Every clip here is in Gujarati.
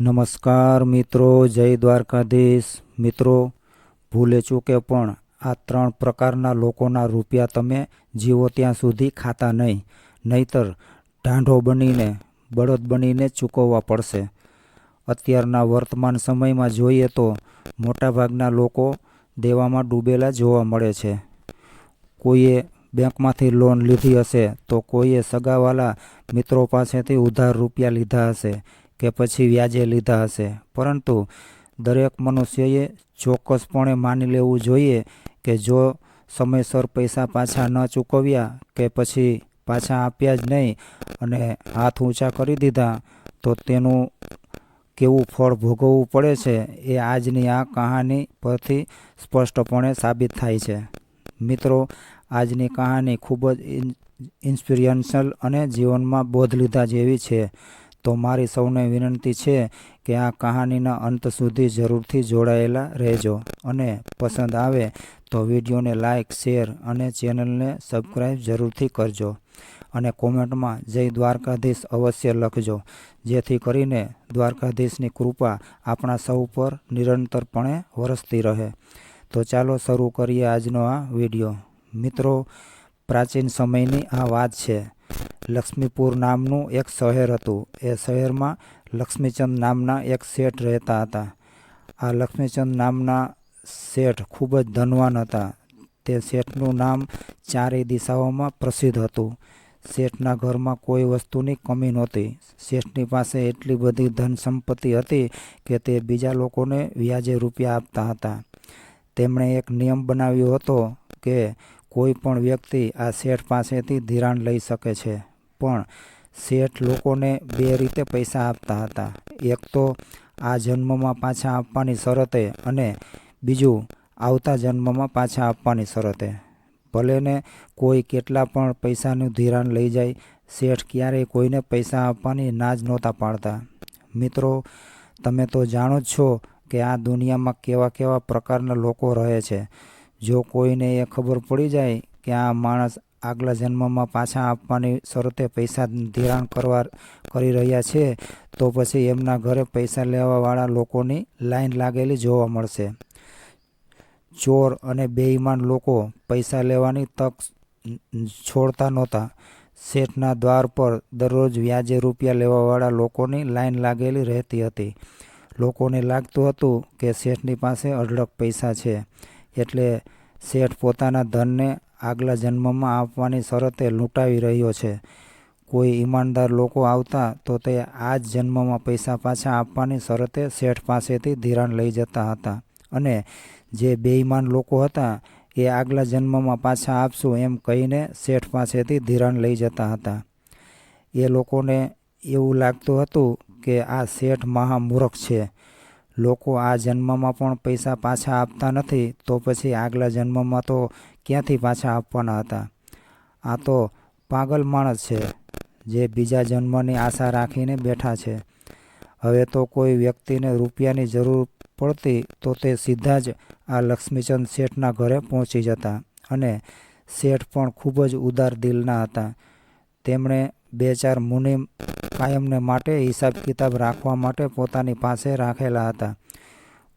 નમસ્કાર મિત્રો, જય દ્વારકાધીશ. મિત્રો, ભૂલે ચૂકે પણ આ 3 પ્રકારના લોકોના રૂપિયા તમે જીવો ત્યાં સુધી ખાતા નહીં, નહીતર ઢાંઢો બનીને બળદ બનીને ચૂકવવા પડશે. અત્યારના વર્તમાન સમયમાં જોઈએ તો મોટાભાગના લોકો દેવામાં ડૂબેલા જોવા મળે છે. કોઈએ બેંકમાંથી લોન લીધી હશે, તો કોઈએ સગાવાલા મિત્રો પાસેથી ઉધાર રૂપિયા લીધા હશે કે પછી વ્યાજે લીધા હશે. પરંતુ દરેક મનુષ્યએ ચોક્કસપણે માની લેવું જોઈએ કે જો સમયસર પૈસા પાછા ન ચૂકવ્યા કે પછી પાછા આપ્યા જ નહીં અને હાથ ઊંચા કરી દીધા, તો તેનું કેવું ફળ ભોગવવું પડે છે એ આજની આ કહાની પરથી સ્પષ્ટપણે સાબિત થાય છે. મિત્રો, આજની કહાની ખૂબ જ ઇન્સ્પિરેશનલ અને જીવનમાં બોધ લીધા જેવી છે. તો મારી સૌને વિનંતી છે કે આ કહાનીના અંત સુધી જરૂરથી જોડાયેલા રહેજો અને પસંદ આવે તો વિડીયોને લાઇક, શેર અને ચેનલને સબસ્ક્રાઈબ જરૂરથી કરજો અને કોમેન્ટમાં જય દ્વારકાધીશ અવશ્ય લખજો, જેથી કરીને દ્વારકાધીશની કૃપા આપણા સૌ પર નિરંતરપણે વરસતી રહે. તો ચાલો શરૂ કરીએ આજનો આ વિડીયો. મિત્રો, પ્રાચીન સમયની આ વાત છે. લક્ષ્મીપુર નામનું એક શહેર હતું. એ શહેરમાં લક્ષ્મીચંદ નામના એક શેઠ રહેતા હતા. આ લક્ષ્મીચંદ નામના શેઠ ખૂબ જ ધનવાન હતા. તે શેઠનું નામ ચારેય દિશાઓમાં પ્રસિદ્ધ હતું. શેઠના ઘરમાં કોઈ વસ્તુની કમી નહોતી. શેઠની પાસે એટલી બધી ધન સંપત્તિ હતી કે તે બીજા લોકોને વ્યાજે રૂપિયા આપતા હતા. તેમણે એક નિયમ બનાવ્યો હતો કે કોઈ પણ વ્યક્તિ આ શેઠ પાસેથી ધિરાણ લઈ શકે છે, પણ શેઠ લોકોને 2 રીતે પૈસા આપતા હતા. એક તો આ જન્મમાં પાછા આપવાની શરતે અને બીજું આવતા જન્મમાં પાછા આપવાની શરતે. ભલે ને કોઈ કેટલા પણ પૈસાનું ધિરાણ લઈ જાય, શેઠ ક્યારેય કોઈને પૈસા આપવાની ના જ નહોતા પાડતા. મિત્રો, તમે તો જાણો જ છો કે આ દુનિયામાં કેવા કેવા પ્રકારના લોકો રહે છે. જો કોઈને એ ખબર પડી જાય કે આ માણસ આગલા જન્મમાં પાછા આપવાની શરતે પૈસા ધિરાણ કરી રહ્યા છે, તો પછી એમના ઘરે પૈસા લેવાવાળા લોકોની લાઈન લાગેલી જોવા મળશે. ચોર અને બેઈમાન લોકો પૈસા લેવાની તક છોડતા નહોતા. શેઠના દ્વાર પર દરરોજ વ્યાજે રૂપિયા લેવાવાળા લોકોની લાઈન લાગેલી રહેતી હતી. લોકોને લાગતું હતું કે શેઠની પાસે અઢળક પૈસા છે, એટલે શેઠ પોતાના ધનને આગલા જન્મમાં આપવાની શરતે લૂંટાવી રહ્યો છે. કોઈ ઈમાનદાર લોકો આવતા તો તે આ જ જન્મમાં પૈસા પાછા આપવાની શરતે શેઠ પાસેથી ધિરાણ લઈ જતા હતા, અને જે બેઈમાન લોકો હતા એ આગલા જન્મમાં પાછા આપશું એમ કહીને શેઠ પાસેથી ધિરાણ લઈ જતા હતા. એ લોકોને એવું લાગતું હતું કે આ શેઠ મહામૂર્ખ છે. લોકો આ જન્મમાં પણ પૈસા પાછા આપતા નથી, તો પછી આગલા જન્મમાં તો ક્યાંથી પાછા આપવાના હતા. આ તો પાગલ માણસ છે, જે બીજા જન્મની આશા રાખીને બેઠા છે. હવે તો કોઈ વ્યક્તિને રૂપિયાની જરૂર પડતી તો તે સીધા જ આ લક્ષ્મીચંદ શેઠના ઘરે પહોંચી જતા, અને શેઠ પણ ખૂબ જ ઉદાર દિલના હતા. તેમણે 2-4 મુનિમ કાયમને માટે હિસાબ કિતાબ રાખવા માટે પોતાની પાસે રાખેલા હતા.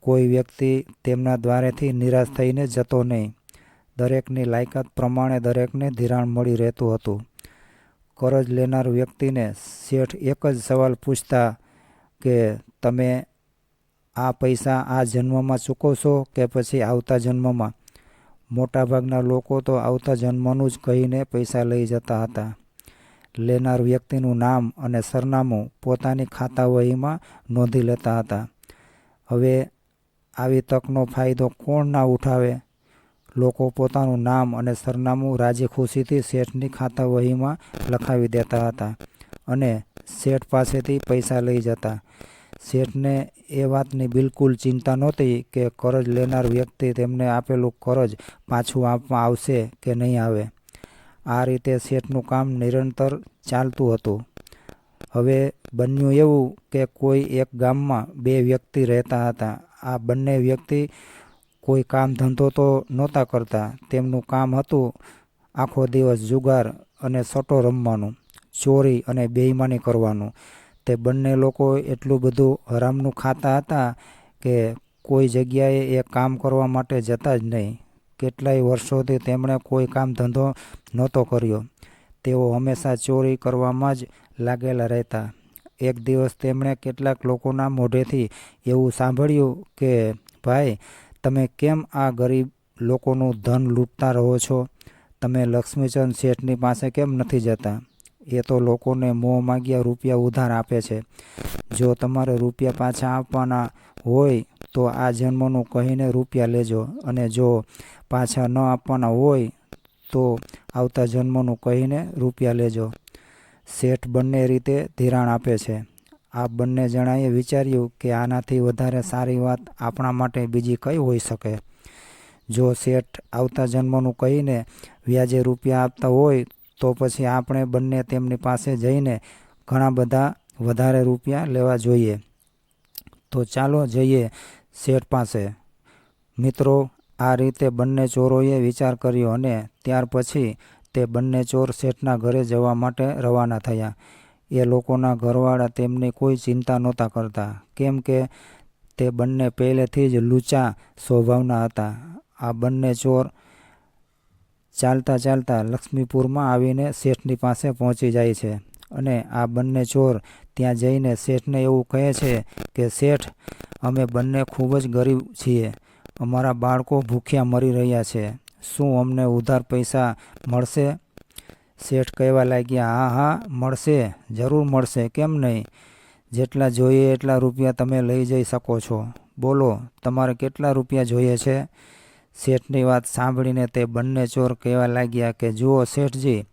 કોઈ વ્યક્તિ તેમના દ્વારેથી નિરાશ થઈને જતો નહીં. દરેકની લાયકાત પ્રમાણે દરેકને ધિરાણ મળી રહેતું હતું. કરજ લેનાર વ્યક્તિને શેઠ એક જ સવાલ પૂછતા કે તમે આ પૈસા આ જન્મમાં ચૂકવશો કે પછી આવતા જન્મમાં? મોટાભાગના લોકો તો આવતા જન્મનું જ કહીને પૈસા લઈ જતા હતા. લેનાર વ્યક્તિનું નામ અને સરનામું પોતાની ખાતા વહીમાં નોંધી લેતા હતા. હવે આવી તકનો ફાયદો કોણ ના ઉઠાવે? લોકો પોતાનું નામ અને સરનામું રાજી ખુશીથી શેઠની ખાતા વહીમાં લખાવી દેતા હતા અને શેઠ પાસેથી પૈસા લઈ જતા. શેઠને એ વાતની બિલકુલ ચિંતા નહોતી કે કરજ લેનાર વ્યક્તિ તેમને આપેલું કરજ પાછું આપવા આવશે કે નહીં આવે. આ રીતે શેઠનું કામ નિરંતર ચાલતું હતું. હવે બન્યું એવું કે કોઈ એક ગામમાં 2 વ્યક્તિ રહેતા હતા. આ બંને વ્યક્તિ કોઈ કામ ધંધો તો નહોતા કરતા. તેમનું કામ હતું આખો દિવસ જુગાર અને સટ્ટો રમવાનું, ચોરી અને બેઈમાની કરવાનું. તે બંને લોકો એટલું બધું હરામનું ખાતા હતા કે કોઈ જગ્યાએ એ કામ કરવા માટે જતા જ નહીં. કેટલાય વર્ષોથી તેમણે કોઈ કામ ધંધો નહોતો કર્યો. તેઓ હંમેશા ચોરી કરવામાં જ લાગેલા રહેતા. એક દિવસ તેમણે કેટલાક લોકોના મોઢેથી એવું સાંભળ્યું કે ભાઈ, તમે કેમ આ ગરીબ લોકોનું ધન લૂંટતા રહો છો? તમે લક્ષ્મીચંદ શેઠની પાસે કેમ નથી જતા? એ તો લોકોને મોં માગ્યા રૂપિયા ઉધાર આપે છે. જો તમારે રૂપિયા પાછા આપવાના હોય તો આ જન્મનું કહીને રૂપિયા લેજો, અને જો પાછા ન આપવાના હોય તો આવતા જન્મનું કહીને રૂપિયા લેજો. શેઠ બંને રીતે ધિરાણ આપે છે. આ બંને જણાએ વિચાર્યું કે આનાથી વધારે સારી વાત આપણા માટે બીજી કઈ હોઈ શકે. જો શેઠ આવતા જન્મનું કહીને વ્યાજે રૂપિયા આપતા હોય તો પછી આપણે બંને તેમની પાસે જઈને ઘણા બધા વધારે રૂપિયા લેવા જોઈએ. તો ચાલો જઈએ શેઠ પાસે. મિત્રો, આ રીતે બંને ચોરોએ વિચાર કર્યો અને ત્યાર પછી તે બંને ચોર શેઠના ઘરે જવા માટે રવાના થયા. એ લોકોના ઘરવાળા તેમની કોઈ ચિંતા નહોતા કરતા, કેમ કે તે બંને પહેલેથી જ લૂંચા સ્વભાવના હતા. આ બંને ચોર ચાલતા ચાલતા લક્ષ્મીપુરમાં આવીને શેઠની પાસે પહોંચી જાય છે, અને આ બંને ચોર ત્યાં જઈને શેઠને એવું કહે છે કે શેઠ, અમે બંને ખૂબ જ ગરીબ છીએ. અમારા બાળકો ભૂખ્યા મરી રહ્યા છે. શું અમને ઉધાર પૈસા મળશે? શેઠ કહેવા લાગ્યા, હા હા, મળશે, જરૂર મળશે, કેમ નહીં? જેટલા જોઈએ એટલા રૂપિયા તમે લઈ જઈ શકો છો. બોલો, તમારે કેટલા રૂપિયા જોઈએ છે? શેઠની વાત સાંભળીને તે બંને ચોર કહેવા લાગ્યા કે જુઓ શેઠજી,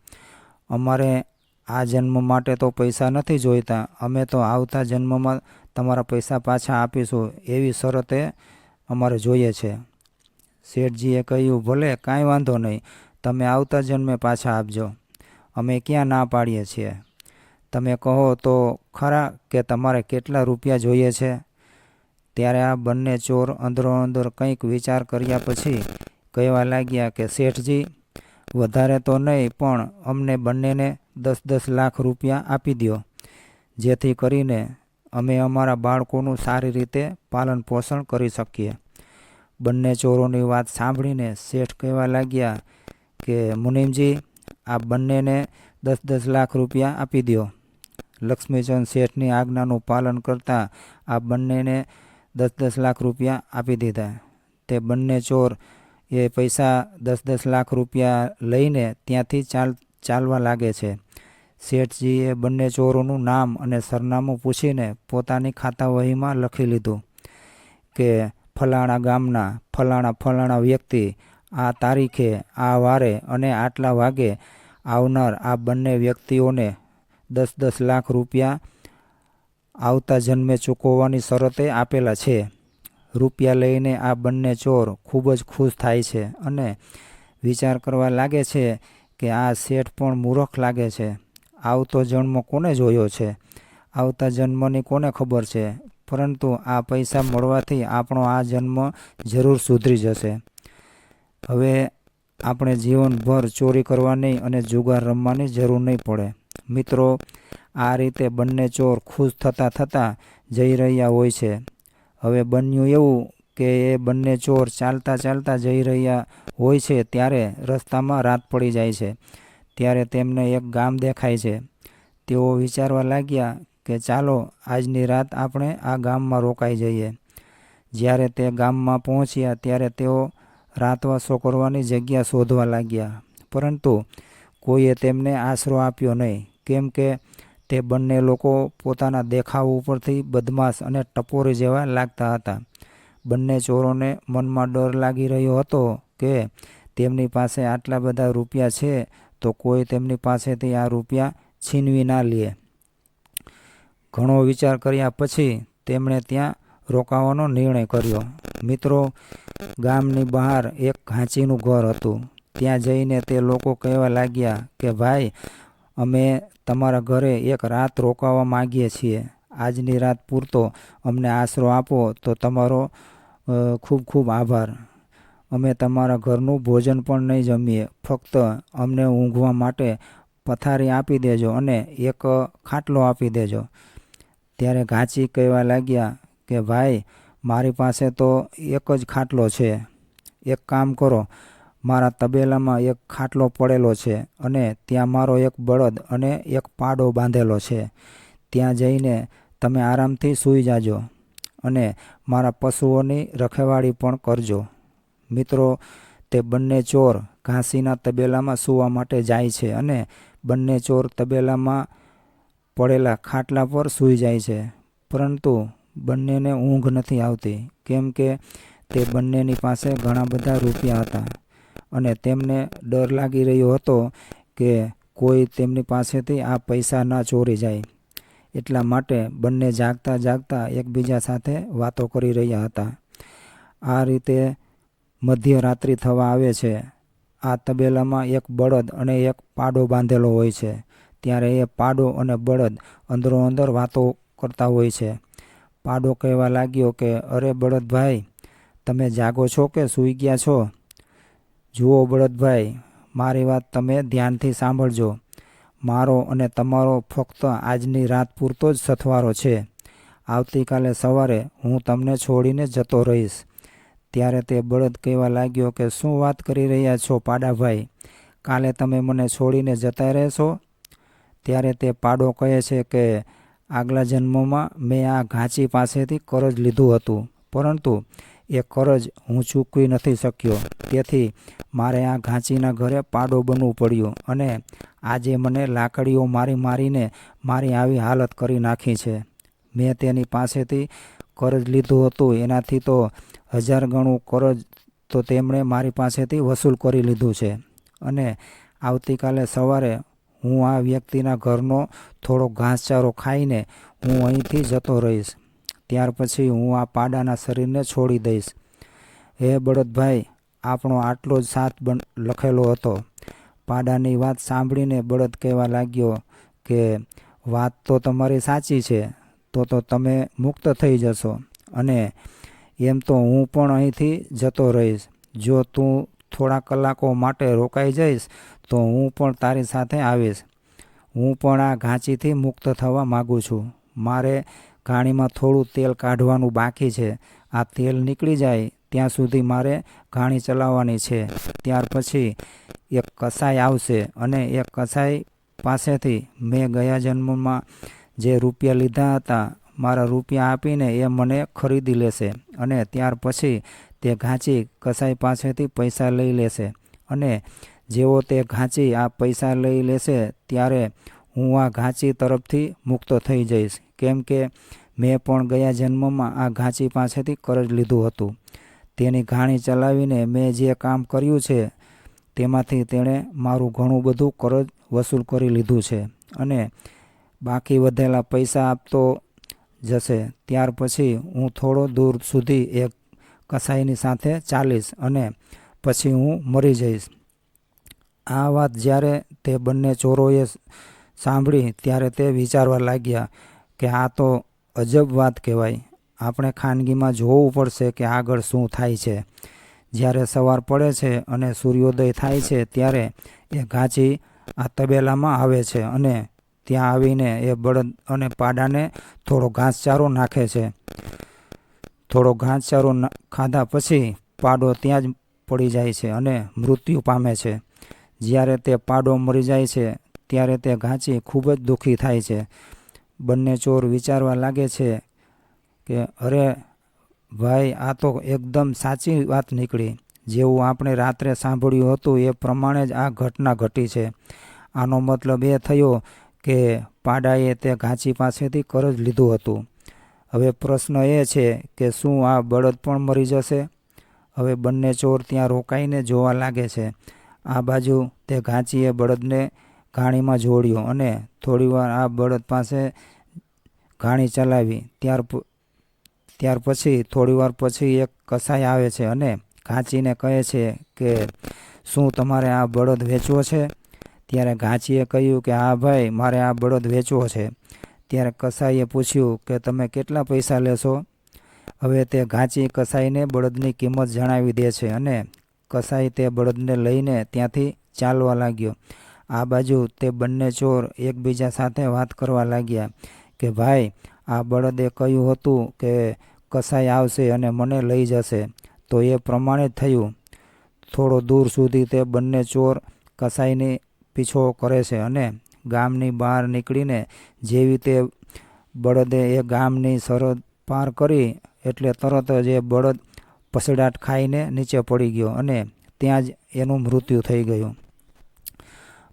અમારે આ જન્મ માટે તો પૈસા નથી જોઈતા. અમે તો આવતા જન્મમાં તમારા પૈસા પાછા આપીશું એવી શરતે અમારે જોઈએ છે. શેઠજીએ કહ્યું, ભલે, કાંઈ વાંધો નહીં, તમે આવતા જન્મે પાછા આપજો. અમે ક્યાં ના પાડીએ છીએ. તમે કહો તો ખરા કે તમારે કેટલા રૂપિયા જોઈએ છે? ત્યારે આ બંને ચોર અંદરો અંદર કંઈક વિચાર કર્યા પછી કહેવા લાગ્યા કે શેઠજી, વધારે તો નહીં, પણ અમને બંનેને 10-10 લાખ રૂપિયા આપી દો, જેથી કરીને અમે અમારા બાળકોનું સારી રીતે પાલન પોષણ કરી શકીએ. બંને ચોરોની વાત સાંભળીને શેઠ કહેવા લાગ્યા કે મુનિમજી, આ બંનેને 10-10 લાખ રૂપિયા આપી દો. લક્ષ્મીચંદ શેઠની આજ્ઞાનું પાલન કરતાં આ બંનેને 10-10 લાખ રૂપિયા આપી દીધા. તે બંને ચોર એ પૈસા 10-10 લાખ રૂપિયા લઈને ત્યાંથી ચાલવા લાગે છે. શેઠજીએ બંને ચોરોનું નામ અને સરનામું પૂછીને પોતાની ખાતા વહીમાં લખી લીધું કે ફલાણા ગામના ફલાણા વ્યક્તિ આ તારીખે, આ વારે અને આટલા વાગે આવનાર આ બંને વ્યક્તિઓને 10-10 લાખ રૂપિયા આવતા જન્મે ચૂકવવાની શરતે આપેલા છે. રૂપિયા લઈને આ બંને ચોર ખૂબ જ ખુશ થાય છે અને વિચાર કરવા લાગે છે કે આ શેઠ પણ મૂર્ખ લાગે છે. આવતો જન્મ કોને જોયો છે? આવતા જન્મની કોને ખબર છે? પરંતુ આ પૈસા મળવાથી આપણો આ જન્મ જરૂર સુધરી જશે. હવે આપણે જીવનભર ચોરી કરવાની અને જુગાર રમવાની જરૂર નહીં પડે. મિત્રો, આ રીતે બંને ચોર ખુશ થતાં જઈ રહ્યા હોય છે. હવે બન્યું એવું કે એ બંને ચોર ચાલતા જઈ રહ્યા હોય છે ત્યારે રસ્તામાં રાત પડી જાય છે. ત્યારે તેમને એક ગામ દેખાય છે. તેઓ વિચારવા લાગ્યા કે ચાલો આજની રાત આપણે આ ગામમાં રોકાઈ જઈએ. જ્યારે તે ગામમાં પહોંચ્યા ત્યારે તેઓ રાતવાસો કરવાની જગ્યા શોધવા લાગ્યા, પરંતુ કોઈએ તેમને આશરો આપ્યો નહીં, કેમ કે તે બંને લોકો પોતાના દેખાવ ઉપરથી બદમાશ અને ટપોરી જેવા લાગતા હતા. બંને ચોરોને મનમાં ડર લાગી રહ્યો હતો કે તેમની પાસે આટલા બધા રૂપિયા છે તો કોઈ તેમની પાસેથી આ રૂપિયા છીનવી ના લે. ઘણો વિચાર કર્યા પછી તેમણે ત્યાં રોકાવાનો નિર્ણય કર્યો. મિત્રો, ગામની બહાર એક ઘાંચીનું ઘર હતું. ત્યાં જઈને તે લોકો કહેવા લાગ્યા કે ભાઈ, અમે તમારા ઘરે એક રાત રોકાવા માગીએ છીએ. આજની રાત પૂરતો અમને આશરો આપો તો તમારો ખૂબ ખૂબ આભાર. અમે તમારા ઘરનું ભોજન પણ નહીં જમીએ, ફક્ત અમને ઊંઘવા માટે પથારી આપી દેજો અને એક ખાટલો આપી દેજો. ત્યારે ઘાંચી કહેવા લાગ્યા કે ભાઈ, મારી પાસે તો એક જ ખાટલો છે. એક કામ કરો, મારા તબેલામાં એક ખાટલો પડેલો છે અને ત્યાં મારો એક બળદ અને એક પાડો બાંધેલો છે. ત્યાં જઈને તમે આરામથી સૂઈ જાજો અને મારા પશુઓની રખેવાળી પણ કરજો. મિત્રો, તે બંને ચોર ઘાંસીના તબેલામાં સૂવા માટે જાય છે અને બંને ચોર તબેલામાં પડેલા ખાટલા પર સૂઈ જાય છે. પરંતુ બંનેને ઊંઘ નથી આવતી, કેમ કે તે બંનેની પાસે ઘણા બધા રૂપિયા હતા અને તેમને ડર લાગી રહ્યો હતો કે કોઈ તેમની પાસેથી આ પૈસા ના ચોરી જાય. એટલા માટે બંને જાગતા જાગતા એકબીજા સાથે વાતો કરી રહ્યા હતા. આ રીતે મધ્યરાત્રિ થવા આવે છે. આ તબેલામાં એક બળદ અને એક પાડો બાંધેલો હોય છે. ત્યારે એ પાડો અને બળદ અંદરો અંદર વાતો કરતા હોય છે. પાડો કહેવા લાગ્યો કે અરે બળદભાઈ, તમે જાગો છો કે સૂઈ ગયા છો? જુઓ બળદભાઈ, મારી વાત તમે ધ્યાનથી સાંભળજો. મારો અને તમારો ફક્ત આજની રાત પૂરતો જ સથવારો છે. આવતીકાલે સવારે હું તમને છોડીને જતો રહીશ. ત્યારે તે બળદ કહેવા લાગ્યો કે શું વાત કરી રહ્યા છો પાડાભાઈ? કાલે તમે મને છોડીને જતા રહેશો? ત્યારે તે પાડો કહે છે કે આગલા જન્મમાં મેં આ ઘાંચી પાસેથી કરજ લીધું હતું, પરંતુ એ કરજ હું ચૂકવી નથી શક્યો. તેથી મારે આ ઘાંચીના ઘરે પાડો બનવું પડ્યું અને આજે મને લાકડીઓ મારીને મારી આવી હાલત કરી નાખી છે. મેં તેની પાસેથી કરજ લીધું હતું, એનાથી તો 1000 ગણું કરજ તો તેમણે મારી પાસેથી વસૂલ કરી લીધું છે અને આવતીકાલે સવારે હું આ વ્યક્તિના ઘરનો થોડો ઘાસચારો ખાઈને હું અહીંથી જતો રહીશ. ત્યાર પછી હું આ પાડાના શરીરને છોડી દઈશ. હે બળદભાઈ, આપણો આટલો જ સાથ લખેલો હતો. પાડાની વાત સાંભળીને બળદ કહેવા લાગ્યો કે વાત તો તમારી સાચી છે, તો તમે મુક્ત થઈ જશો અને એમ તો હું પણ અહીંથી જતો રહીશ. જો તું થોડા કલાકો માટે રોકાઈ જઈશ તો હું પણ તારી સાથે આવીશ. હું પણ આ ઘાંચીથી મુક્ત થવા માગું છું. મારે ઘાણીમાં થોડું તેલ કાઢવાનું બાકી છે. આ તેલ નીકળી જાય ત્યાં સુધી મારે ઘાણી ચલાવવાની છે. ત્યાર પછી એક કસાઈ આવશે અને એ કસાઈ પાસેથી મેં ગયા જન્મમાં જે રૂપિયા લીધા હતા, મારા રૂપિયા આપીને એ મને ખરીદી લેશે અને ત્યાર પછી તે ઘાંચી કસાઈ પાસેથી પૈસા લઈ લેશે અને જેવો તે ઘાંચી આ પૈસા લઈ લેશે ત્યારે હું આ ઘાંચી તરફથી મુક્ત થઈ જઈશ, કેમ કે મેં પણ ગયા જન્મમાં આ ઘાંચી પાસેથી કરજ લીધું હતું. તેની ઘાણી ચલાવીને મેં જે કામ કર્યું છે તેમાંથી તેણે મારું ઘણું બધું કરજ વસૂલ કરી લીધું છે અને બાકી વધેલા પૈસા આપતો જશે. ત્યાર પછી હું થોડો દૂર સુધી એક કસાઈની સાથે ચાલીશ અને પછી હું મરી જઈશ. આ વાત જ્યારે તે બંને ચોરોએ સાંભળી ત્યારે તે વિચારવા લાગ્યા કે આ તો અજબ વાત કહેવાય. આપણે ખાનગીમાં જોવું પડશે કે આગળ શું થાય છે. જ્યારે સવાર પડે છે અને સૂર્યોદય થાય છે ત્યારે એ ઘાંચી આ તબેલામાં આવે છે અને ત્યાં આવીને એ બળદ અને પાડાને થોડો ઘાસચારો નાખે છે. થોડો ઘાસચારો ખાધા પછી પાડો ત્યાં જ પડી જાય છે અને મૃત્યુ પામે છે. જ્યારે તે પાડો મરી જાય છે ત્યારે તે ઘાંચી ખૂબ જ દુઃખી થાય છે. બંને ચોર વિચારવા લાગે છે કે અરે ભાઈ, આ તો એકદમ સાચી વાત નીકળી. જેવું આપણે રાત્રે સાંભળ્યું હતું એ પ્રમાણે જ આ ઘટના ઘટી છે. આનો મતલબ એ થયો કે પાડાએ તે ઘાંચી પાસેથી કરજ લીધું હતું. હવે પ્રશ્ન એ છે કે શું આ બળદ પણ મરી જશે? હવે બંને ચોર ત્યાં રોકાઈને જોવા લાગે છે. આ બાજુ તે ઘાંચીએ બળદને ઘાણીમાં જોડ્યો અને થોડીવાર આ બળદ પાસે ઘાણી ચલાવી. ત્યાર પછી થોડીવાર પછી એક કસાઈ આવે છે અને ઘાંચીને કહે છે કે શું તમારે આ બળદ વેચવો છે? ત્યારે ઘાંચીએ કહ્યું કે હા ભાઈ, મારે આ બળદ વેચવો છે. ત્યારે કસાઈએ પૂછ્યું કે તમે કેટલા પૈસા લેશો? હવે તે ઘાંચી કસાઈને બળદની કિંમત જણાવી દે છે અને કસાઈ તે બળદને લઈને ત્યાંથી ચાલવા લાગ્યો. આ બાજુ તે બંને ચોર એકબીજા સાથે વાત કરવા લાગ્યા કે ભાઈ, આ બળદે કહ્યું હતું કે કસાઈ આવશે અને મને લઈ જશે, તો એ પ્રમાણે જ થયું. થોડો દૂર સુધી તે બંને ચોર કસાઈની પીછો કરે છે અને ગામની બહાર નીકળીને જેવી તે બળદે એ ગામની સરહદ પાર કરી એટલે તરત જ એ બળદ પસડાટ ખાઈને નીચે પડી ગયો અને ત્યાં જ એનું મૃત્યુ થઈ ગયું.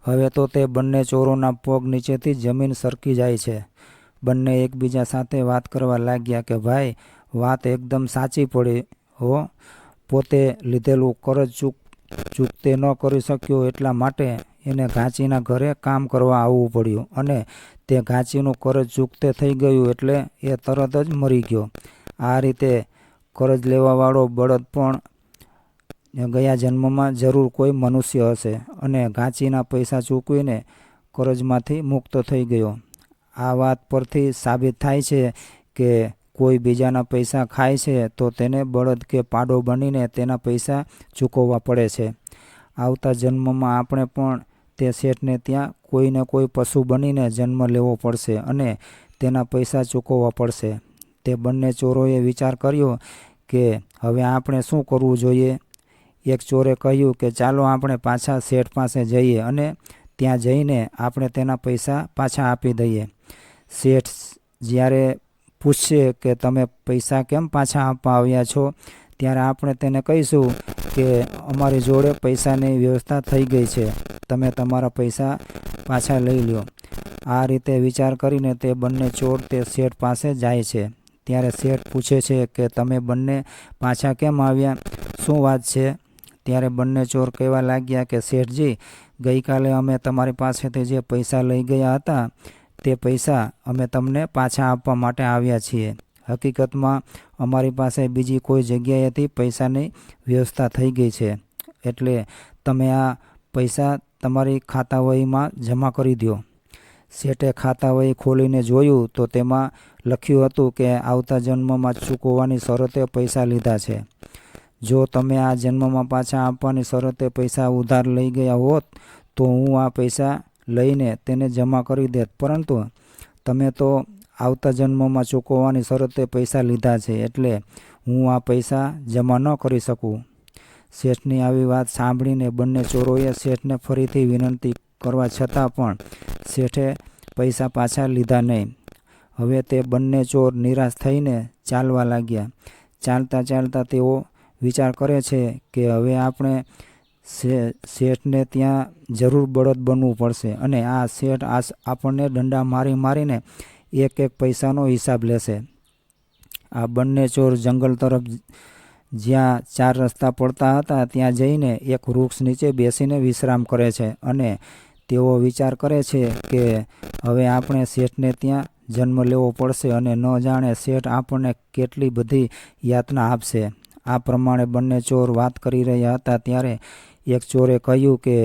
હવે તો તે બંને ચોરોના પગ નીચેથી જમીન સરકી જાય છે. બંને એકબીજા સાથે વાત કરવા લાગ્યા કે ભાઈ, વાત એકદમ સાચી પડી હો. પોતે લીધેલું કરજ ચૂકતે ન કરી શક્યો એટલા માટે એને ઘાંચીના ઘરે કામ કરવા આવવું પડ્યું અને તે ઘાંચીનું કરજ ચૂકતે થઈ ગયું એટલે એ તરત જ મરી ગયો. આ રીતે કરજ લેવાવાળો બળદ પણ ગયા જન્મમાં જરૂર કોઈ મનુષ્ય હશે અને ઘાંચીના પૈસા ચૂકવીને કરજમાંથી મુક્ત થઈ ગયો. આ વાત પરથી સાબિત થાય છે કે કોઈ બીજાના પૈસા ખાય છે તો તેને બળદ કે પાડો બનીને તેના પૈસા ચૂકવવા પડે છે. આવતા જન્મમાં આપણે પણ તે શેઠને ત્યાં કોઈને કોઈ પશુ બનીને જન્મ લેવો પડશે અને તેના પૈસા ચૂકવવા પડશે. તે બંને ચોરોએ વિચાર કર્યો કે હવે આપણે શું કરવું જોઈએ. એક ચોરે કહ્યું કે ચાલો આપણે પાછા શેઠ પાસે જઈએ અને ત્યાં જઈને આપણે તેના પૈસા પાછા આપી દઈએ. શેઠ જ્યારે પૂછશે કે તમે પૈસા કેમ પાછા આપવા આવ્યા છો, ત્યારે આપણે તેને કહીશું કે અમારી જોડે પૈસાની વ્યવસ્થા થઈ ગઈ છે, તમે તમારા પૈસા પાછા લઈ લો. આ રીતે વિચાર કરીને તે બંને ચોર તે શેઠ પાસે જાય છે. ત્યારે શેઠ પૂછે છે કે તમે બંને પાછા કેમ આવ્યા, શું વાત છે? ત્યારે બંને ચોર કહેવા લાગ્યા કે શેઠજી, ગઈકાલે અમે તમારી પાસેથી જે પૈસા લઈ ગયા હતા તે પૈસા અમે તમને પાછા આપવા માટે આવ્યા છીએ. હકીકતમાં અમારી પાસે બીજી કોઈ જગ્યાએથી પૈસાની વ્યવસ્થા થઈ ગઈ છે, એટલે તમે આ પૈસા તમારી ખાતાવહીમાં જમા કરી દો. શેઠે ખાતાવહી ખોલીને જોયું તો તેમાં લખ્યું હતું કે આવતા જન્મમાં ચૂકવવાની શરતે પૈસા લીધા છે. જો તમે આ જન્મમાં પાછા આપવાની શરતે પૈસા ઉધાર લઈ ગયા હોત તો હું આ પૈસા લઈને તેને જમા કરી દેત, પરંતુ તમે તો આવતા જન્મમાં ચૂકવવાની શરતે પૈસા લીધા છે, એટલે હું આ પૈસા જમા ન કરી શકું. શેઠની આવી વાત સાંભળીને બંને ચોરોએ શેઠને ફરીથી વિનંતી કરવા છતાં પણ શેઠે પૈસા પાછા લીધા નહીં. હવે તે બંને ચોર નિરાશ થઈને ચાલવા લાગ્યા. ચાલતા ચાલતા તેઓ વિચાર કરે છે કે હવે આપણે શેઠને ત્યાં જરૂર બળદ બનવું પડશે અને આ શેઠ આપણને દંડા મારીને એક એક પૈસાનો હિસાબ લેશે. આ બંને ચોર જંગલ તરફ જ્યાં 4 રસ્તા પડતા હતા ત્યાં જઈને એક વૃક્ષ નીચે બેસીને વિશ્રામ કરે છે અને તેઓ વિચાર કરે છે કે હવે આપણે શેઠને ત્યાં જન્મ લેવો પડશે અને ન જાણે શેઠ આપણને કેટલી બધી યાતના આપશે. આ પ્રમાણે બંને ચોર વાત કરી રહ્યા હતા ત્યારે એક ચોરે કહ્યું કે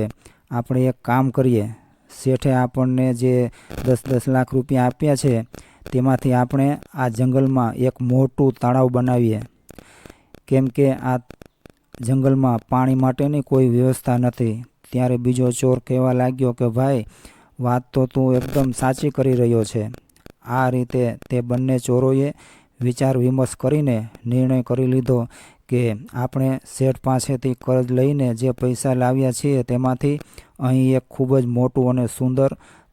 આપણે એક કામ કરીએ, શેઠે આપણને જે 10-10 લાખ રૂપિયા આપ્યા છે તેમાંથી આપણે આ જંગલમાં એક મોટું તળાવ બનાવીએ, કેમ કે આ જંગલમાં પાણી માટેની કોઈ વ્યવસ્થા નથી. ત્યારે બીજો ચોર કહેવા લાગ્યો કે ભાઈ, વાત તો તું એકદમ સાચી કરી રહ્યો છે. આ રીતે તે બંને ચોરોએ વિચાર વિમર્શ કરીને નિર્ણય કરી લીધો કે આપણે શેઠ પાસેથી કર્જ લઈને જે પૈસા લાવ્યા છીએ તેમાંથી અહીં એક ખૂબ જ મોટું અને સુંદર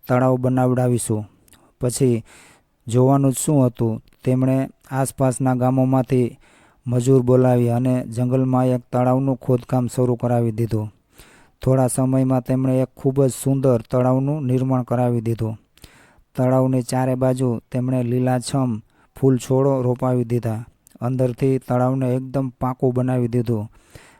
તળાવ બનાવડાવીશું. પછી જોવાનું જ શું હતું, તેમણે આસપાસના ગામોમાંથી મજૂર બોલાવ્યા અને જંગલમાં એક તળાવનું ખોદકામ શરૂ કરાવી દીધું. થોડા સમયમાં તેમણે એક ખૂબ જ સુંદર તળાવનું નિર્માણ કરાવી દીધું. તળાવની ચારે બાજુ તેમણે લીલાછમ ફૂલ છોડો રોપાવી દીધા. અંદરથી તળાવને એકદમ પાકું બનાવી દીધું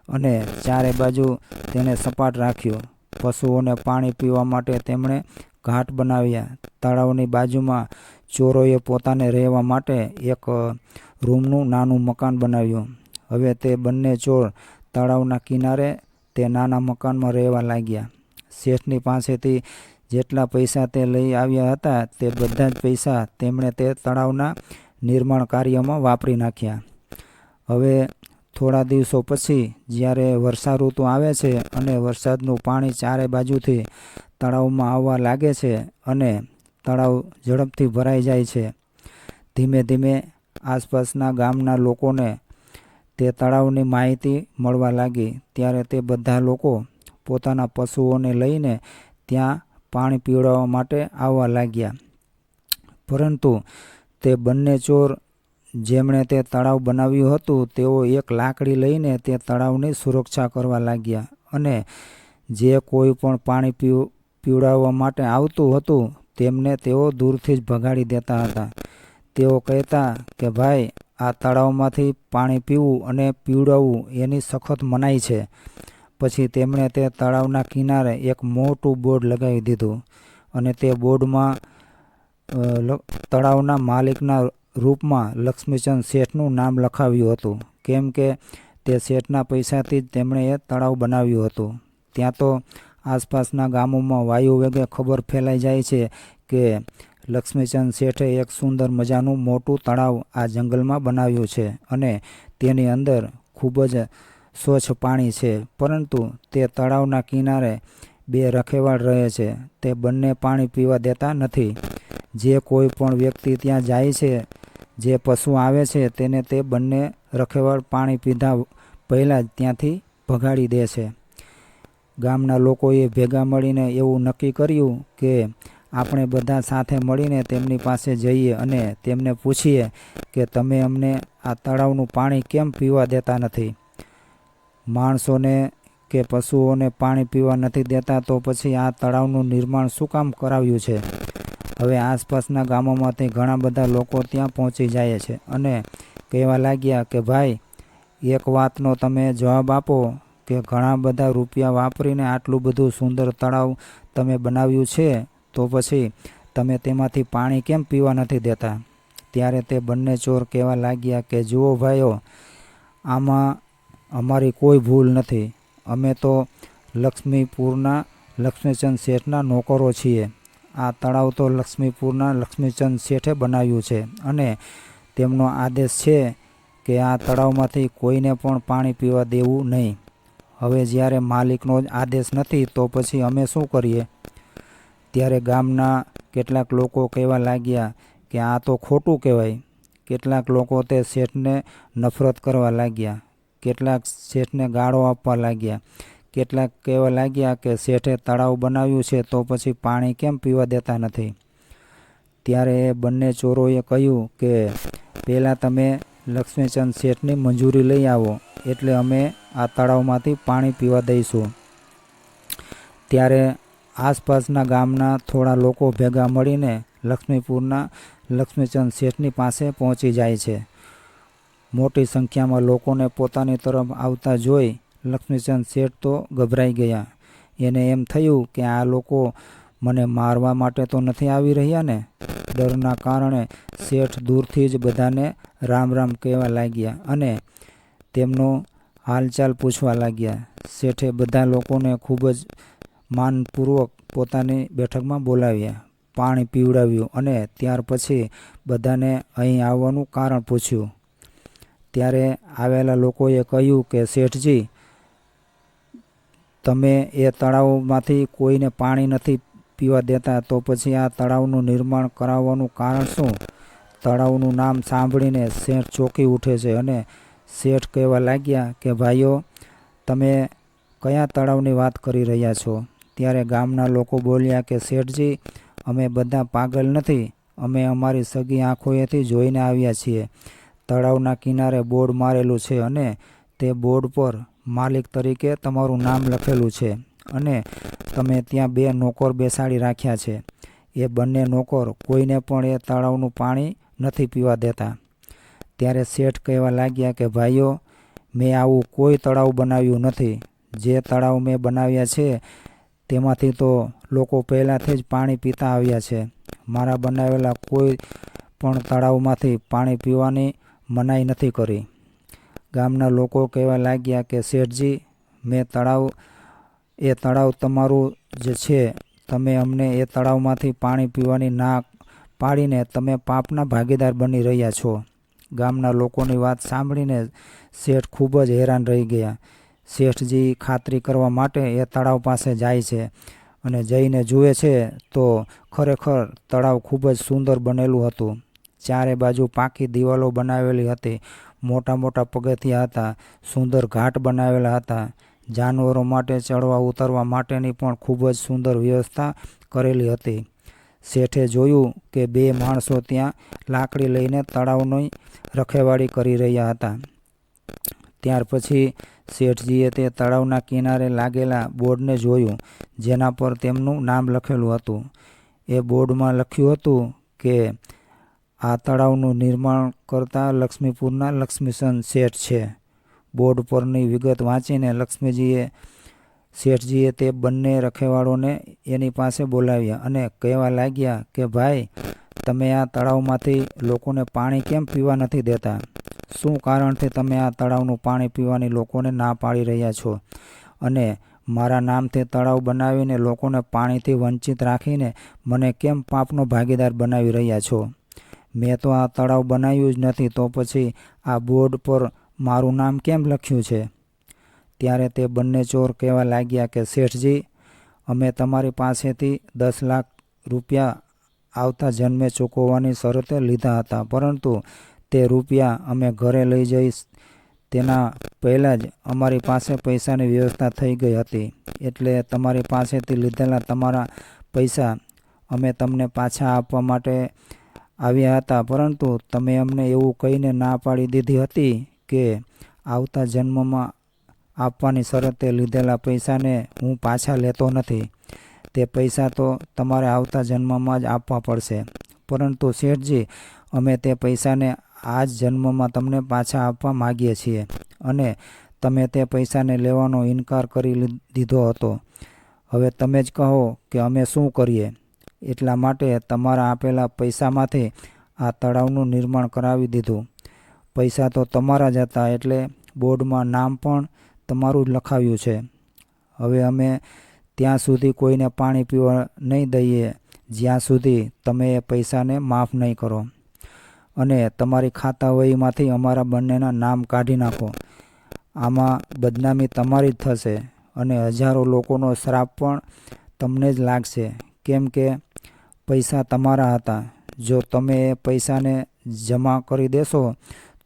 અને ચારે બાજુ તેને સપાટ રાખ્યું. પશુઓને પાણી પીવા માટે તેમણે ઘાટ બનાવ્યા. તળાવની બાજુમાં ચોરોએ પોતાને રહેવા માટે એક રૂમનું નાનું મકાન બનાવ્યું. હવે તે બંને ચોર તળાવના કિનારે તે નાના મકાનમાં રહેવા લાગ્યા. શેઠની પાસેથી જેટલા પૈસા તે લઈ આવ્યા હતા તે બધા જ પૈસા તેમણે તે તળાવના નિર્માણ કાર્યમાં વાપરી નાખ્યા. હવે થોડા દિવસો પછી જ્યારે વર્ષા ઋતુ આવે છે અને વરસાદનું પાણી ચારે બાજુથી તળાવમાં આવવા લાગે છે અને તળાવ ઝડપથી ભરાઈ જાય છે, ધીમે ધીમે આસપાસના ગામના લોકોને તે તળાવની માહિતી મળવા લાગી. ત્યારે તે બધા લોકો પોતાના પશુઓને લઈને ત્યાં પાણી પીવડાવવા માટે આવવા લાગ્યા. પરંતુ તે બંને ચોર જેમણે તે તળાવ બનાવ્યું હતું તેઓ એક લાકડી લઈને તે તળાવની સુરક્ષા કરવા લાગ્યા અને જે કોઈ પણ પાણી પીવડાવવા માટે આવતું હતું તેમને તેઓ દૂરથી જ ભગાડી દેતા હતા. તેઓ કહેતા કે ભાઈ, આ તળાવમાંથી પાણી પીવું અને પીવડાવવું એની સખત મનાઈ છે. પછી તેમણે તે તળાવના કિનારે એક મોટું બોર્ડ લગાવી દીધું અને તે બોર્ડમાં તળાવના માલિકના રૂપમાં લક્ષ્મીચંદ શેઠનું નામ લખાવ્યું હતું, કેમ કે તે શેઠના પૈસાથી જ તેમણે એ તળાવ બનાવ્યું હતું. ત્યાં તો આસપાસના ગામોમાં વાયુ વેગે ખબર ફેલાઈ જાય છે કે લક્ષ્મીચંદ શેઠે એક સુંદર મજાનું મોટું તળાવ આ જંગલમાં બનાવ્યું છે અને તેની અંદર ખૂબ જ સ્વચ્છ પાણી છે. પરંતુ તે તળાવના કિનારે બે રખેવાળ રહે છે. તે બંને પાણી પીવા દેતા નથી. જે કોઈ પણ વ્યક્તિ ત્યાં જાય છે, જે પશુ આવે છે, તેને તે બંને રખેવાળ પાણી પીધા પહેલાં જ ત્યાંથી ભગાડી દે છે. ગામના લોકોએ ભેગા મળીને એવું નક્કી કર્યું કે આપણે બધા સાથે મળીને તેમની પાસે જઈએ અને તેમને પૂછીએ કે તમે અમને આ તળાવનું પાણી કેમ પીવા દેતા નથી? માણસોને કે પશુઓને પાણી પીવા નથી દેતા, તો પછી આ તળાવનું નિર્માણ શું કામ કરાવ્યું છે? હવે આસપાસના ગામોમાંથી ઘણા બધા લોકો ત્યાં પહોંચી જાય છે અને કહેવા લાગ્યા કે ભાઈ, એક વાતનો તમે જવાબ આપો કે ઘણા બધા રૂપિયા વાપરીને આટલું બધું સુંદર તળાવ તમે બનાવ્યું છે, તો પછી તમે તેમાંથી પાણી કેમ પીવા નથી દેતા? ત્યારે તે બંને ચોર કહેવા લાગ્યા કે જુઓ ભાઈઓ, આમાં અમારી કોઈ ભૂલ નથી. અમે તો લક્ષ્મીપુરના લક્ષ્મીચંદ શેઠના નોકરો છીએ. આ તળાવ તો લક્ષ્મીપુરના લક્ષ્મીચંદ શેઠે બનાવ્યું છે અને તેમનો આદેશ છે કે આ તળાવમાંથી કોઈને પણ પાણી પીવા દેવું નહીં. હવે જ્યારે માલિકનો જ આદેશ નથી તો પછી અમે શું કરીએ? ત્યારે ગામના કેટલાક લોકો કહેવા લાગ્યા કે આ તો ખોટું કહેવાય. કેટલાક લોકો તે શેઠને નફરત કરવા લાગ્યા. કેટલાક શેઠને ગાળો આપવા લાગ્યા. કેટલાક કહેવા લાગ્યા કે શેઠે તળાવ બનાવ્યું છે તો પછી પાણી કેમ પીવા દેતા નથી? ત્યારે એ બંને ચોરોએ કહ્યું કે પહેલાં તમે લક્ષ્મીચંદ શેઠની મંજૂરી લઈ આવો, એટલે અમે આ તળાવમાંથી પાણી પીવા દઈશું. ત્યારે આસપાસના ગામના થોડા લોકો ભેગા મળીને લક્ષ્મીપુરના લક્ષ્મીચંદ શેઠની પાસે પહોંચી જાય છે. મોટી સંખ્યામાં લોકોને પોતાની તરફ આવતા જોઈ લક્ષ્મીચંદ શેઠ તો ગભરાઈ ગયા. એને એમ થયું કે આ લોકો મને મારવા માટે તો નથી આવી રહ્યા ને? ડરના કારણે શેઠ દૂરથી જ બધાને રામ રામ કહેવા લાગ્યા અને તેમનો હાલચાલ પૂછવા લાગ્યા. શેઠે બધા લોકોને ખૂબ જ માનપૂર્વક પોતાની બેઠકમાં બોલાવ્યા, પાણી પીવડાવ્યું અને ત્યાર પછી બધાને અહીં આવવાનું કારણ પૂછ્યું. ત્યારે આવેલા લોકોએ કહ્યું કે શેઠજી, તમે એ તળાવમાંથી કોઈને પાણી નથી પીવા દેતા, તો પછી આ તળાવનું નિર્માણ કરાવવાનું કારણ શું? તળાવનું નામ સાંભળીને શેઠ ચોંકી ઉઠે છે અને શેઠ કહેવા લાગ્યા કે ભાઈઓ, તમે કયા તળાવની વાત કરી રહ્યા છો? ત્યારે ગામના લોકો બોલ્યા કે શેઠજી, અમે બધા પાગલ નથી. અમે અમારી સગી આંખોએથી જોઈને આવ્યા છીએ. તળાવના કિનારે બોર્ડ મારેલું છે અને તે બોર્ડ પર માલિક તરીકે તમારું નામ લખેલું છે અને તમે ત્યાં બે નોકર બેસાડી રાખ્યા છે. એ બંને નોકર કોઈને પણ એ તળાવનું પાણી નથી પીવા દેતા. ત્યારે શેઠ કહેવા લાગ્યા કે ભાઈઓ, મેં આવું કોઈ તળાવ બનાવ્યું નથી. જે તળાવ મેં બનાવ્યા છે તેમાંથી તો લોકો પહેલાંથી જ પાણી પીતા આવ્યા છે. મારા બનાવેલા કોઈ પણ તળાવમાંથી પાણી પીવાની મનાઈ નથી કરી. ગામના લોકો કહેવા લાગ્યા કે શેઠજી, એ તળાવ તમારું જ છે. તમે અમને એ તળાવમાંથી પાણી પીવાની ના પાડીને તમે પાપના ભાગીદાર બની રહ્યા છો. ગામના લોકોની વાત સાંભળીને શેઠ ખૂબ જ હેરાન રહી ગયા. શેઠજી ખાતરી કરવા માટે એ તળાવ પાસે જાય છે અને જઈને જુએ છે તો ખરેખર તળાવ ખૂબ જ સુંદર બનેલું હતું. ચારે બાજુ પાકી દિવાલો બનાવેલી હતી, મોટા મોટા પગથિયા હતા, સુંદર ઘાટ બનાવેલા હતા, જાનવરો માટે ચડવા ઉતરવા માટેની પણ ખૂબ જ સુંદર વ્યવસ્થા કરેલી હતી. શેઠે જોયું કે બે માણસો ત્યાં લાકડી લઈને તળાવની રખેવાળી કરી રહ્યા હતા. ત્યાર પછી શેઠજીએ તે તળાવના કિનારે લાગેલા બોર્ડને જોયું, જેના પર તેમનું નામ લખેલું હતું. એ બોર્ડમાં લખ્યું હતું કે આ તળાવનું નિર્માણ કરતા લક્ષ્મીપુરના લક્ષ્મીચંદ શેઠ છે. બોર્ડ પરની વિગત વાંચીને શેઠજીએ તે બંને રખેવાળોને એની પાસે બોલાવ્યા અને કહેવા લાગ્યા કે ભાઈ, તમે આ તળાવમાંથી લોકોને પાણી કેમ પીવા નથી દેતા? શું કારણથી તમે આ તળાવનું પાણી પીવાની લોકોને ના પાડી રહ્યા છો? અને મારા નામથી તળાવ બનાવીને લોકોને પાણીથી વંચિત રાખીને મને કેમ પાપનો ભાગીદાર બનાવી રહ્યા છો? મેં તો આ તળાવ બનાવ્યું જ નથી, તો પછી આ બોર્ડ પર મારું નામ કેમ લખ્યું છે? ત્યારે તે બંને ચોર કહેવા લાગ્યા કે શેઠજી, અમે તમારી પાસેથી 10 લાખ રૂપિયા આવતા જન્મે ચૂકવવાની શરતે લીધા હતા, પરંતુ તે રૂપિયા અમે ઘરે લઈ જઈશ તેના પહેલાં જ અમારી પાસે પૈસાની વ્યવસ્થા થઈ ગઈ હતી. એટલે તમારી પાસેથી લીધેલા તમારા પૈસા અમે તમને પાછા આપવા માટે આવ્યા હતા, પરંતુ તમે અમને એવું કહીને ના પાડી દીધી હતી કે આવતા જન્મમાં આપવાની શરતે લીધેલા પૈસાને હું પાછા લેતો નથી. તે પૈસા તો તમારે આવતા જન્મમાં જ આપવા પડશે. પરંતુ શેઠજી, અમે તે પૈસાને આ જ જન્મમાં તમને પાછા આપવા માગીએ છીએ, અને તમે તે પૈસાને લેવાનો ઇનકાર કરી દીધો હતો. હવે તમે જ કહો કે અમે શું કરીએ? એટલા માટે તમારા આપેલા પૈસામાંથી આ તળાવનું નિર્માણ કરાવી દીધું. પૈસા તો તમારા જ હતા, એટલે બોર્ડમાં નામ પણ તમારું જ લખાવ્યું છે. હવે અમે ત્યાં સુધી કોઈને પાણી પીવા નહીં દઈએ જ્યાં સુધી તમે એ પૈસાને માફ નહીં કરો, અને તમારી ખાતા વહીમાંથી અમારા બંનેના નામ કાઢી નાખો. આમાં બદનામી તમારી જ થશે, અને હજારો લોકોનો શ્રાપ પણ તમને જ લાગશે, કેમ કે પૈસા તમારા હતા. જો તમે એ પૈસાને જમા કરી દેશો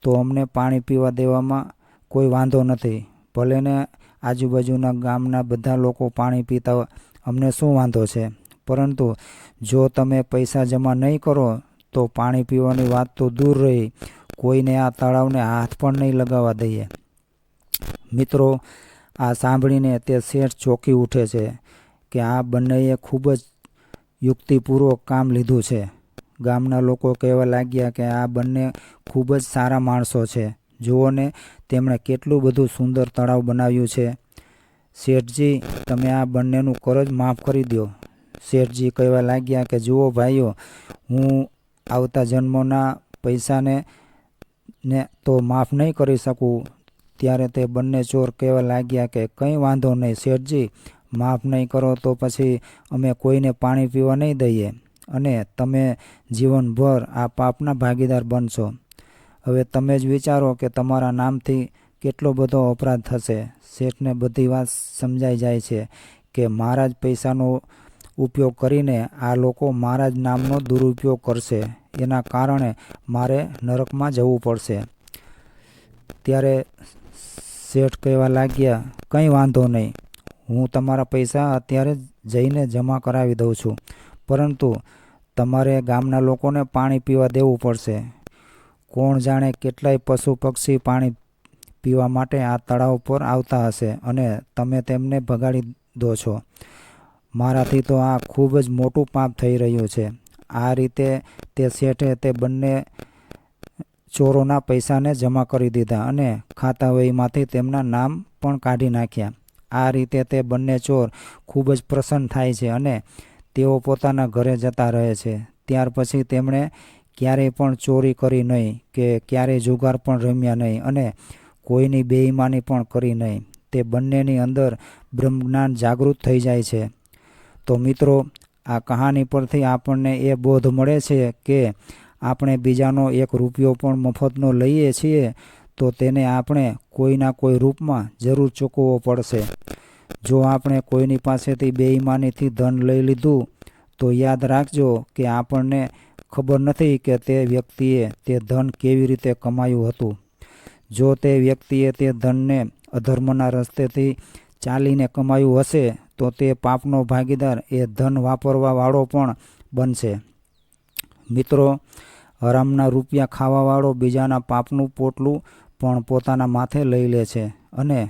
તો અમને પાણી પીવા દેવામાં કોઈ વાંધો નથી. ભલે ને આજુબાજુના ગામના બધા લોકો પાણી પીતા, અમને શું વાંધો છે? પરંતુ જો તમે પૈસા જમા નહીં કરો તો પાણી પીવાની વાત તો દૂર રહી, કોઈને આ તળાવને હાથ પણ નહીં લગાવવા દઈએ. મિત્રો, આ સાંભળીને તે શેઠ ચોંકી ઉઠે છે કે આ બંનેએ ખૂબ જ યુક્તિપૂર્વક કામ લીધું છે. ગામના લોકો કહેવા લાગ્યા કે આ બંને ખૂબ જ સારા માણસો છે. જુઓ ને, તેમણે કેટલું બધું સુંદર તળાવ બનાવ્યું છે. શેઠજી, તમે આ બંનેનું કરજ માફ કરી દો. શેઠજી કહેવા લાગ્યા કે જુઓ ભાઈઓ, હું આવતા જન્મોના પૈસાને તો માફ નહીં કરી શકું. ત્યારે તે બંને ચોર કહેવા લાગ્યા કે કંઈ વાંધો નહીં શેઠજી, માફ નહીં કરો તો પછી અમે કોઈને પાણી પીવા નહીં દઈએ, અને તમે જીવનભર આ પાપના ભાગીદાર બનશો. હવે તમે જ વિચારો કે તમારા નામથી કેટલો બધો અપરાધ થશે. શેઠને બધી વાત સમજાઈ જાય છે કે મારા જ પૈસાનો ઉપયોગ કરીને આ લોકો મારા જ નામનો દુરુપયોગ કરશે, એના કારણે મારે નરકમાં જવું પડશે. ત્યારે શેઠ કહેવા લાગ્યા, કંઈ વાંધો નહીં, હું તમારા પૈસા અત્યારે જઈને જમા કરાવી દઉં છું, પરંતુ તમારે ગામના લોકોને પાણી પીવા દેવું પડશે. કોણ જાણે કેટલાય પશુ પક્ષી પાણી પીવા માટે આ તળાવ પર આવતા હશે, અને તમે તેમને ભગાડી દો છો. મારાથી તો આ ખૂબ જ મોટું પાપ થઈ રહ્યું છે. આ રીતે તે શેઠે તે બંને ચોરોના પૈસાને જમા કરી દીધા અને ખાતા વહીમાંથી તેમના નામ પણ કાઢી નાખ્યા. આ રીતે તે બંને ચોર ખૂબ જ પ્રસન્ન થાય છે, અને તેઓ પોતાના ઘરે જતા રહે છે. ત્યાર પછી તેમણે ક્યારેય પણ ચોરી કરી નહીં, કે ક્યારેય જુગાર પણ રમ્યા નહીં, અને કોઈની બેઈમાની પણ કરી નહીં. તે બંનેની અંદર બ્રહ્મજ્ઞાન જાગૃત થઈ જાય છે. તો મિત્રો, આ કહાની પરથી આપણને એ બોધ મળે છે કે આપણે બીજાનો 1 રૂપિયો પણ મફતનો લઈએ છીએ તો તેને આપણે કોઈના કોઈ રૂપમાં જરૂર ચૂકવવો પડશે. જો આપણે કોઈની પાસેથી બેઈમાનીથી ધન લઈ લીધું તો યાદ રાખજો કે આપણને ખબર નથી કે તે વ્યક્તિએ તે ધન કેવી રીતે કમાયું હતું. જો તે વ્યક્તિએ તે ધનને અધર્મના રસ્તેથી ચાલીને કમાયું હશે તો તે પાપનો ભાગીદાર એ ધન વાપરવાવાળો પણ બનશે. મિત્રો, હરામના રૂપિયા ખાવાવાળો બીજાના પાપનું પોટલું પણ પોતાના માથે લઈ લે છે અને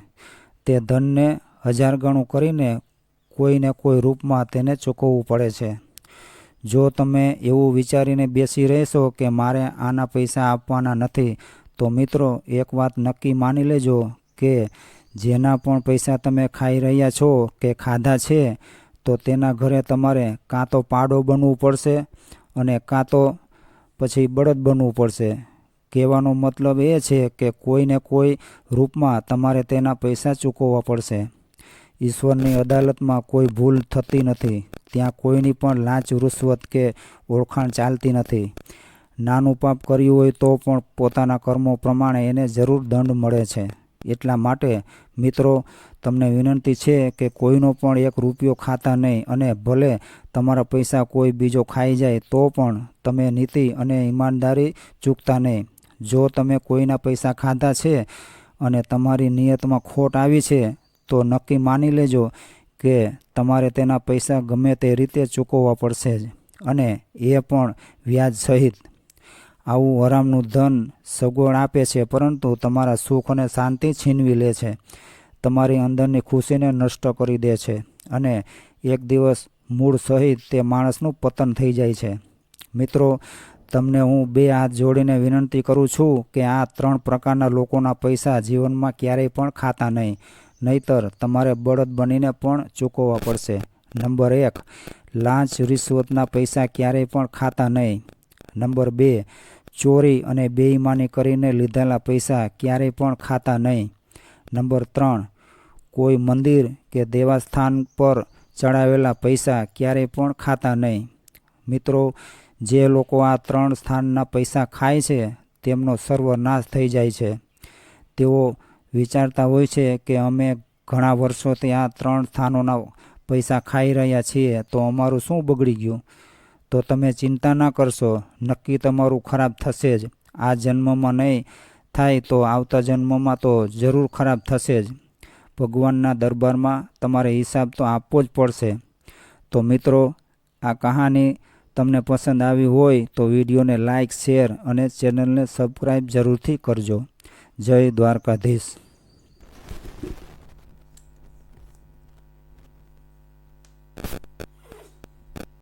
તે ધનને 1000 ગણું કરીને કોઈને કોઈ રૂપમાં તેને ચૂકવવું પડે છે. જો તમે એવું વિચારીને બેસી રહેશો કે મારે આના પૈસા આપવાના નથી, તો મિત્રો એક વાત નક્કી માની લેજો કે જેના પણ પૈસા તમે ખાઈ રહ્યા છો કે ખાધા છે, તો તેના ઘરે તમારે કાં તો પાડો બનવું પડશે અને કાં તો પછી બળદ બનવું પડશે. કહેવાનો મતલબ એ છે કે કોઈને કોઈ રૂપમાં તમારે તેના પૈસા ચૂકવવા પડશે. ઈશ્વરની અદાલતમાં કોઈ ભૂલ થતી નથી. ત્યાં કોઈની પણ લાંચ રૂશ્વત કે ઓળખાણ ચાલતી નથી. નાનું પાપ કર્યું હોય તો પણ પોતાના કર્મો પ્રમાણે એને જરૂર દંડ મળે છે. એટલા માટે મિત્રો, તમને વિનંતી છે કે કોઈનો પણ 1 રૂપિયો ખાતા નહીં, અને ભલે તમારા પૈસા કોઈ બીજો ખાઈ જાય તો પણ તમે નીતિ અને ઈમાનદારી ચૂકતા નહીં. જો તમે કોઈના પૈસા ખાધા છે અને તમારી નિયતમાં ખોટ આવી છે, તો નક્કી માની લેજો કે તમારે તેના પૈસા ગમે તે રીતે ચૂકવવા પડશે જ, અને એ પણ વ્યાજ સહિત. આવું હરામનું ધન સગવડ આપે છે, પરંતુ તમારા સુખ અને શાંતિ છીનવી લે છે, તમારી અંદરની ખુશીને નષ્ટ કરી દે છે, અને એક દિવસ મૂળ સહિત તે માણસનું પતન થઈ જાય છે. મિત્રો, તમને હું 2 હાથ જોડીને વિનંતી કરું છું કે આ 3 પ્રકારના લોકોના પૈસા જીવનમાં ક્યારેય પણ ખાતા નહીં, નહીતર તમારે બળદ બનીને પણ ચૂકવવા પડશે. નંબર 1, લાંચ રિશ્વતના પૈસા ક્યારેય પણ ખાતા નહીં. નંબર 2, ચોરી અને બેઈમાની કરીને લીધેલા પૈસા ક્યારેય પણ ખાતા નહીં. નંબર 3, કોઈ મંદિર કે દેવસ્થાન પર ચડાવેલા પૈસા ક્યારેય પણ ખાતા નહીં. મિત્રો, જે લોકો આ 3 સ્થાનના પૈસા ખાય છે તેમનો સર્વનાશ થઈ જાય છે. તેઓ વિચારતા હોય છે કે અમે ઘણા વર્ષોથી આ 3 સ્થાનોના પૈસા ખાઈ રહ્યા છીએ, તો અમારું શું બગડી ગયું? તો તમે ચિંતા ના કરશો, નક્કી તમારું ખરાબ થશે જ. આ જન્મમાં નહીં થાય તો આવતા જન્મમાં તો જરૂર ખરાબ થશે જ. ભગવાનના દરબારમાં તમારે હિસાબ તો આપવો જ પડશે. તો મિત્રો, આ કહાની તમને પસંદ આવી હોય તો વિડીયોને લાઇક, શેર અને ચેનલને સબસ્ક્રાઈબ જરૂરથી કરજો. જય દ્વારકાધીશ.